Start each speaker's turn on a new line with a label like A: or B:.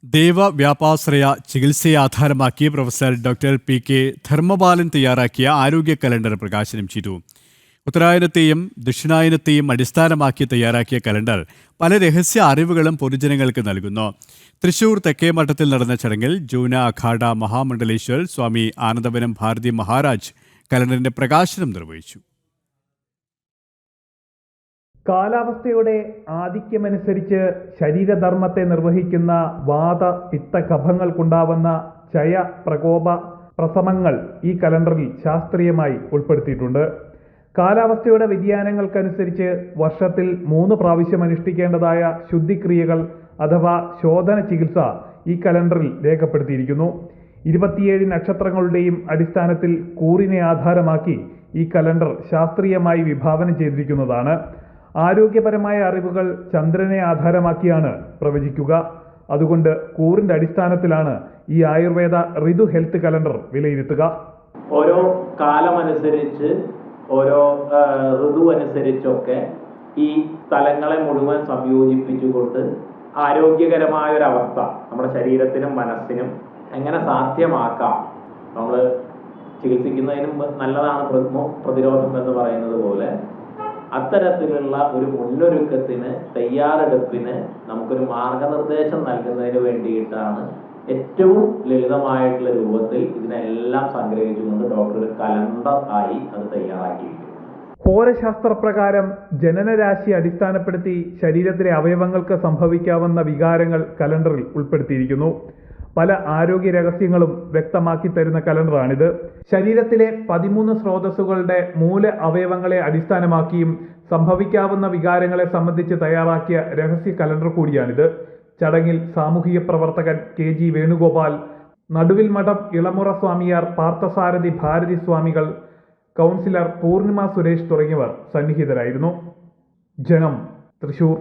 A: ദേവവ്യാപാശ്രയ ചികിത്സയെ ആധാരമാക്കി professor doctor P K. Dharmapalan തയ്യാറാക്കിയ ആരോഗ്യ കലണ്ടർ പ്രകാശനം ചെയ്തു. ഉത്തരായനത്തെയും ദക്ഷിണായനത്തെയും അടിസ്ഥാനമാക്കി തയ്യാറാക്കിയ കലണ്ടർ പല രഹസ്യ അറിവുകളും പൊതുജനങ്ങൾക്ക് നൽകുന്നു. തൃശൂർ തെക്കേമഠത്തിൽ നടന്ന ചടങ്ങിൽ ജൂന അഖാഡ മഹാമണ്ഡലേശ്വർ സ്വാമി ആനന്ദവനം ഭാരതി മഹാരാജ് കലണ്ടറിന്റെ പ്രകാശനം നിർവഹിച്ചു.
B: കാലാവസ്ഥയുടെ ആധിക്യമനുസരിച്ച് ശരീരധർമ്മത്തെ നിർവഹിക്കുന്ന വാത പിത്ത കഫങ്ങൾക്കുണ്ടാവുന്ന ക്ഷയ പ്രകോപ പ്രസമങ്ങൾ ഈ കലണ്ടറിൽ ശാസ്ത്രീയമായി ഉൾപ്പെടുത്തിയിട്ടുണ്ട്. കാലാവസ്ഥയുടെ വ്യതിയാനങ്ങൾക്കനുസരിച്ച് വർഷത്തിൽ 3 പ്രാവശ്യം അനുഷ്ഠിക്കേണ്ടതായ ശുദ്ധിക്രിയകൾ അഥവാ ശോധന ചികിത്സ ഈ കലണ്ടറിൽ രേഖപ്പെടുത്തിയിരിക്കുന്നു. 27 നക്ഷത്രങ്ങളുടെയും അടിസ്ഥാനത്തിൽ കൂറിനെ ആധാരമാക്കി ഈ കലണ്ടർ ശാസ്ത്രീയമായി വിഭാവനം ചെയ്തിരിക്കുന്നതാണ്. ആരോഗ്യപരമായ അറിവുകൾ ചന്ദ്രനെ ആധാരമാക്കിയാണ് പ്രവചിക്കുക. അതുകൊണ്ട് കൂറിന്റെ അടിസ്ഥാനത്തിലാണ് ഈ ആയുർവേദ ഋതു ഹെൽത്ത് കലണ്ടർ വിലയിരുത്തുക.
C: ഓരോ കാലമനുസരിച്ച് ഓരോ ഋതു അനുസരിച്ചൊക്കെ ഈ സ്ഥലങ്ങളെ മുഴുവൻ സംയോജിപ്പിച്ചുകൊണ്ട് ആരോഗ്യകരമായ ഒരവസ്ഥ നമ്മുടെ ശരീരത്തിനും മനസ്സിനും എങ്ങനെ സാധ്യമാക്കാം. നമ്മൾ ചികിത്സിക്കുന്നതിനും നല്ലതാണ് പ്രതിരോധം എന്ന് പറയുന്നത് പോലെ അത്തരത്തിലുള്ള ഒരു മുന്നൊരുക്കത്തിന് തയ്യാറെടുപ്പിന് നമുക്കൊരു മാർഗനിർദ്ദേശം നൽകുന്നതിന് വേണ്ടിയിട്ടാണ് ഏറ്റവും ലളിതമായിട്ടുള്ള രൂപത്തിൽ ഇതിനെല്ലാം സംഗ്രഹിച്ചുകൊണ്ട് ഡോക്ടർ കലണ്ടർ ആയി അത് തയ്യാറാക്കിയിരിക്കുന്നു.
B: ഹോരശാസ്ത്രപ്രകാരം ജനനരാശി അടിസ്ഥാനപ്പെടുത്തി ശരീരത്തിലെ അവയവങ്ങൾക്ക് സംഭവിക്കാവുന്ന വികാരങ്ങൾ കലണ്ടറിൽ ഉൾപ്പെടുത്തിയിരിക്കുന്നു. പല ആരോഗ്യ രഹസ്യങ്ങളും വ്യക്തമാക്കി തരുന്ന കലണ്ടറാണിത്. ശരീരത്തിലെ 13 സ്രോതസ്സുകളുടെ മൂല അവയവങ്ങളെ അടിസ്ഥാനമാക്കിയും സംഭവിക്കാവുന്ന വികാരങ്ങളെ സംബന്ധിച്ച് തയ്യാറാക്കിയ രഹസ്യ കലണ്ടർ കൂടിയാണിത്. ചടങ്ങിൽ സാമൂഹിക പ്രവർത്തകൻ കെ.ജി. വേണുഗോപാൽ, നടുവിൽ മഠം ഇളമുറ സ്വാമിയാർ, പാർത്ഥസാരഥി ഭാരതി സ്വാമികൾ, കൗൺസിലർ പൂർണിമ സുരേഷ് തുടങ്ങിയവർ സന്നിഹിതരായിരുന്നു. ജനം, തൃശൂർ.